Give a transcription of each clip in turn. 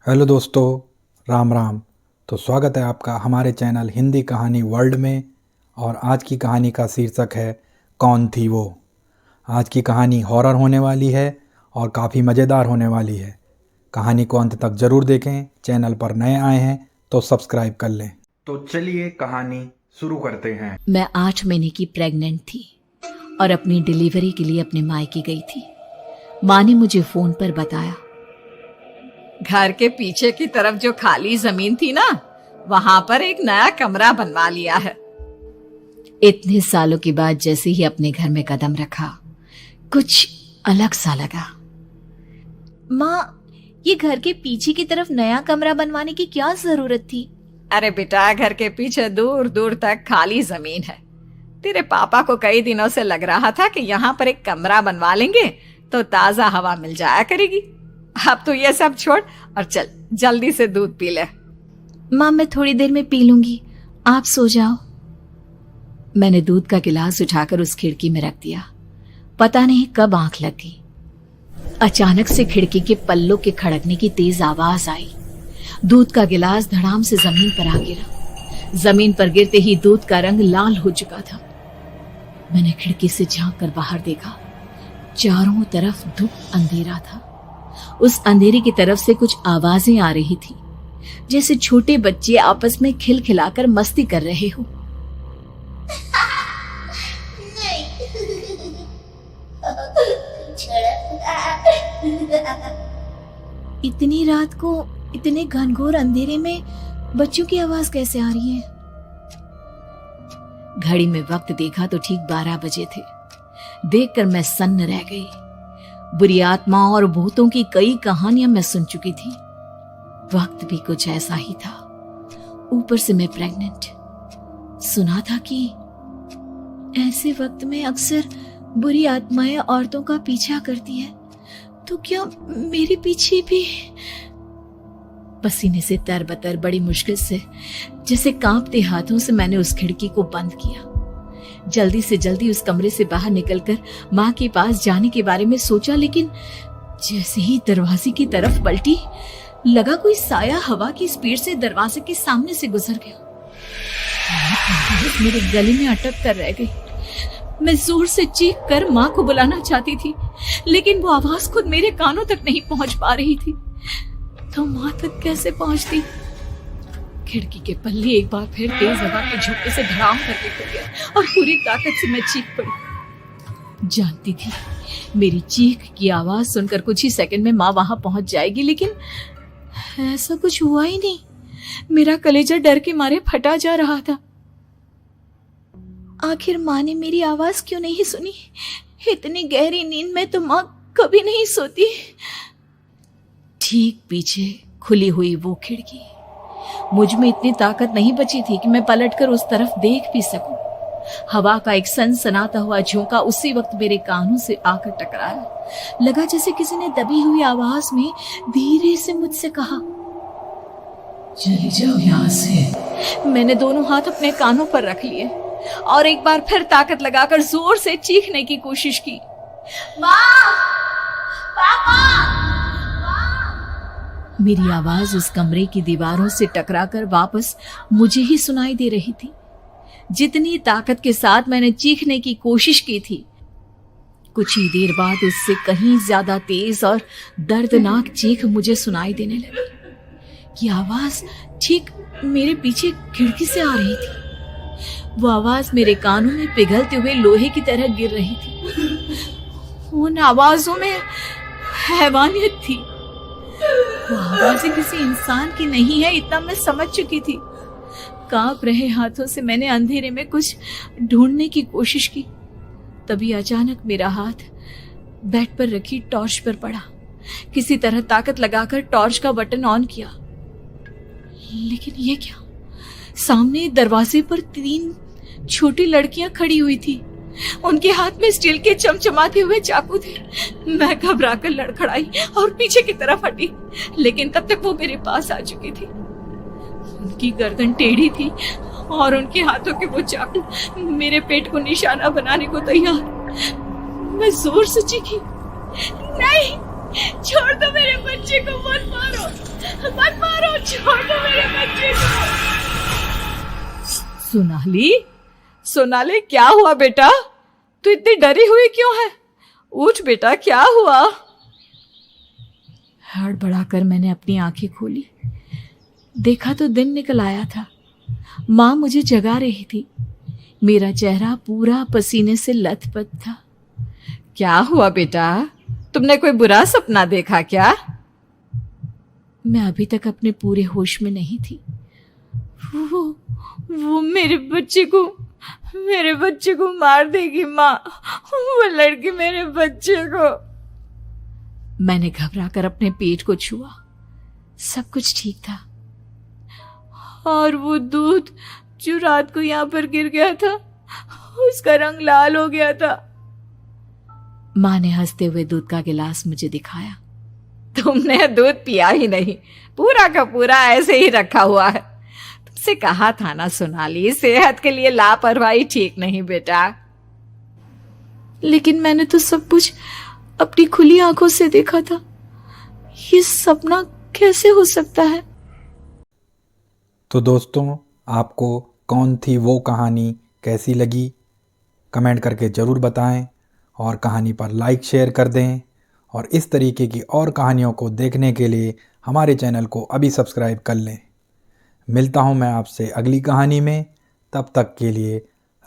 Hello दोस्तों, राम राम। तो स्वागत है आपका हमारे चैनल हिंदी कहानी वर्ल्ड में। और आज की कहानी का शीर्षक है कौन थी वो। आज की कहानी हॉरर होने वाली है और काफ़ी मज़ेदार होने वाली है। कहानी को अंत तक ज़रूर देखें। चैनल पर नए आए हैं तो सब्सक्राइब कर लें। तो चलिए कहानी शुरू करते हैं। मैं 8 महीने की प्रेग्नेंट थी और अपनी डिलीवरी के लिए अपने मायके गई थी। माँ ने मुझे फोन पर बताया, घर के पीछे की तरफ जो खाली जमीन थी ना, वहां पर एक नया कमरा बनवा लिया है। इतने सालों के बाद जैसे ही अपने घर में कदम रखा, कुछ अलग सा लगा। माँ, ये घर के पीछे की तरफ नया कमरा बनवाने की क्या जरूरत थी? अरे बेटा, घर के पीछे दूर दूर तक खाली जमीन है। तेरे पापा को कई दिनों से लग रहा था कि यहाँ पर एक कमरा बनवा लेंगे तो ताजा हवा मिल जाया करेगी। अब तो ये सब छोड़ और चल जल्दी से दूध पी ले। माँ, मैं थोड़ी देर में पी लूंगी, आप सो जाओ। मैंने दूध का गिलास उठाकर उस खिड़की में रख दिया। पता नहीं कब आंख लग गई। अचानक से खिड़की के पल्लों के खड़कने की तेज आवाज आई। दूध का गिलास धड़ाम से जमीन पर आ गिरा। जमीन पर गिरते ही दूध का रंग लाल हो चुका था। मैंने खिड़की से झांक कर बाहर देखा। चारों तरफ धुप अंधेरा था। उस अंधेरे की तरफ से कुछ आवाजें आ रही थी, जैसे छोटे बच्चे आपस में खिलखिलाकर मस्ती कर रहे हो। इतनी रात को इतने घनघोर अंधेरे में बच्चों की आवाज कैसे आ रही है? घड़ी में वक्त देखा तो ठीक 12 बजे थे। देखकर मैं सन्न रह गई। बुरी आत्माओं और भूतों की कई कहानियां मैं सुन चुकी थी। वक्त भी कुछ ऐसा ही था। ऊपर से मैं प्रेग्नेंट। सुना था कि ऐसे वक्त में अक्सर बुरी आत्माएं औरतों का पीछा करती है, तो क्या मेरे पीछे भी? पसीने से तरबतर बड़ी मुश्किल से, जैसे कांपते हाथों से मैंने उस खिड़की को बंद किया। जल्दी से जल्दी उस कमरे से बाहर निकलकर माँ के पास जाने के बारे में सोचा, लेकिन जैसे ही दरवाजे की तरफ पलटी, लगा कोई साया हवा की स्पीड से दरवाजे के सामने से गुजर गया। मेरे गले में अटक कर रह गई। मैं जोर से चीख कर माँ को बुलाना चाहती थी, लेकिन वो आवाज खुद मेरे कानों तक नहीं पहुंच पा रही थी। तो माँ तक कैसे पहुंचती? खिड़की के पल्ले एक बार फिर तेज हवा के झोंके से धड़ाम करके खुल गया और पूरी ताकत से मैं चीख पड़ी। जानती थी मेरी चीख की आवाज सुनकर कुछ ही सेकंड में माँ वहां पहुंच जाएगी, लेकिन ऐसा कुछ हुआ ही नहीं। मेरा कलेजा डर के मारे फटा जा रहा था। आखिर माँ ने मेरी आवाज क्यों नहीं सुनी? इतनी गहरी नींद में तो माँ कभी नहीं सोती। ठीक पीछे खुली हुई वो खिड़की। मुझ में इतनी ताकत नहीं बची थी कि मैं पलटकर उस तरफ देख भी सकूं। हवा का एक सनसनाता हुआ झोंका उसी वक्त मेरे कानों से आकर टकराया। लगा जैसे किसी ने दबी हुई आवाज में धीरे से मुझसे कहा, चली जाओ यहाँ से। मैंने दोनों हाथ अपने कानों पर रख लिए और एक बार फिर ताकत लगाकर जोर से चीखने की कोशिश की। माँ! पापा! मेरी आवाज उस कमरे की दीवारों से टकराकर वापस मुझे ही सुनाई दे रही थी। जितनी ताकत के साथ मैंने चीखने की कोशिश की थी, कुछ ही देर बाद उससे कहीं ज्यादा तेज और दर्दनाक चीख मुझे सुनाई देने लगी। ये आवाज ठीक मेरे पीछे खिड़की से आ रही थी। वो आवाज मेरे कानों में पिघलते हुए लोहे की तरह गिर रही थी। उन आवाजों में हैवानियत थी। वो आवाज़ें किसी इंसान की नहीं है, इतना मैं समझ चुकी थी। कांप रहे हाथों से मैंने अंधेरे में कुछ ढूंढने की कोशिश की। तभी अचानक मेरा हाथ बेड पर रखी टॉर्च पर पड़ा। किसी तरह ताकत लगाकर टॉर्च का बटन ऑन किया, लेकिन ये क्या? सामने दरवाजे पर 3 छोटी लड़कियां खड़ी हुई थी। उनके हाथ में स्टील के चमचमाते हुए चाकू थे। मैं घबराकर लड़खड़ाई और पीछे की तरफ हटी, लेकिन तब तक वो मेरे पास आ चुकी थी। उनकी गर्दन टेढ़ी थी और उनके हाथों के वो चाकू मेरे पेट को निशाना बनाने को तैयार। मैं जोर से चीखी, नहीं, छोड़ दो मेरे बच्चे को, मत मारो, मत मारो, छोड़ दो मेरे बच्चे को। सोनाली, सोनाली क्या हुआ बेटा? तू इतनी डरी हुई क्यों है? उठ बेटा, क्या हुआ? हड़बड़ाकर मैंने अपनी आंखें खोली। देखा तो दिन निकल आया था। माँ मुझे जगा रही थी। मेरा चेहरा पूरा पसीने से लथपथ था। क्या हुआ बेटा? तुमने कोई बुरा सपना देखा क्या? मैं अभी तक अपने पूरे होश में नहीं थी। वो मेरे बच्चे को मार देगी माँ। वो लड़की मेरे बच्चे को। मैंने घबराकर अपने पेट को छुआ। सब कुछ ठीक था। और वो दूध जो रात को यहाँ पर गिर गया था, उसका रंग लाल हो गया था। माँ ने हंसते हुए दूध का गिलास मुझे दिखाया। तुमने दूध पिया ही नहीं, पूरा का पूरा ऐसे ही रखा हुआ है। तुमसे कहा था ना सोनाली, सेहत के लिए लापरवाही ठीक नहीं बेटा। लेकिन मैंने तो सब कुछ अपनी खुली आंखों से देखा था। ये सपना कैसे हो सकता है? तो दोस्तों, आपको कौन थी वो कहानी कैसी लगी, कमेंट करके ज़रूर बताएं और कहानी पर लाइक शेयर कर दें। और इस तरीके की और कहानियों को देखने के लिए हमारे चैनल को अभी सब्सक्राइब कर लें। मिलता हूँ मैं आपसे अगली कहानी में। तब तक के लिए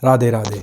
राधे राधे।